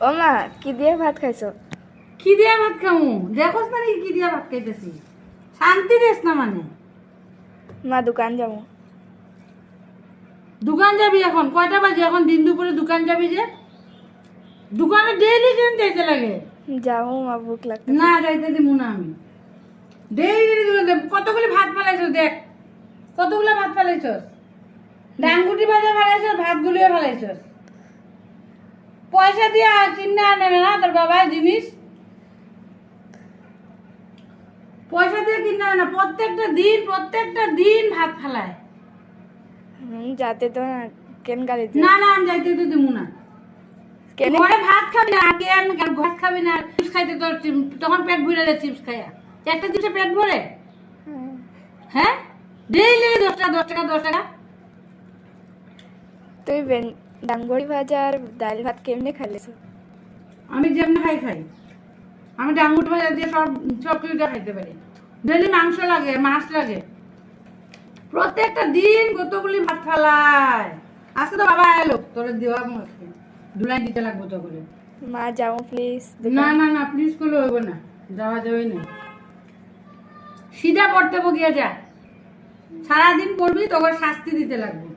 ও মা, কি দিয়ে ভাত খাইছো? কি দিয়া ভাত খামু? দেখোস না কি দিয়া ভাত খাইতেছি? শান্তি দেস না মানে। মা, দোকান যাবো। দোকান যাবি এখন? কয়টা বাজে এখন? দিন দুপুরে দোকান যাবি যে? দোকানে ডেইলি কেন যাইতে লাগে? যাবো মা, ভুক লাগতে। না যাইতে দিব না আমি। ডেইলি কতগুলি ভাত ফেলাইছস দেখ, কতগুলো ভাত ফেলাইছস। ডাঙ্গুটি ভাজা ফেলাইছস, ভাতগুলিও ফেলাইছস। পয়সা দিয়া কিনে আনে না তোর বাবা জিনিস, পয়সা দিয়ে কিনে আনে না। প্রত্যেকটা দিন ভাত ফেলায়। যাতে তো না, কেন গালি না না আমি যাইতে তো দিব না। কেন? ঘরে ভাত খাবি না, কেন ভাত খাবি না? চিপস খাইতে তোর তখন পেট ভরে যায় চিপস খাইয়া। একটা জিনিসে পেট ভরে? হ্যাঁ, ডেইলি 10 টাকা। তুই ডাঙ্গরি ভাজা আর ডাল ভাত কেমনে খাইলেছো? আমি যেমন খাই। আমি ডাঙ্গুটি ভাজা দিয়ে সব কিছু খাইতে পারি। ডেইলি মাংস লাগে, মাছ লাগে। প্রত্যেকটা দিন কতগুলি ভাত ফেলায়। আজকে তো বাবা এলো, তোর দেওয়া মুশকিল, ধুলাই দিতে লাগবো তো করে। মা, যাবো প্লিজ। না না না, প্লিজ করলে হইব না, যাওয়া যাবে না। সিধা পড়তে গিয়ে যা, সারাদিন পড়বি তোকে শাস্তি দিতে লাগবে।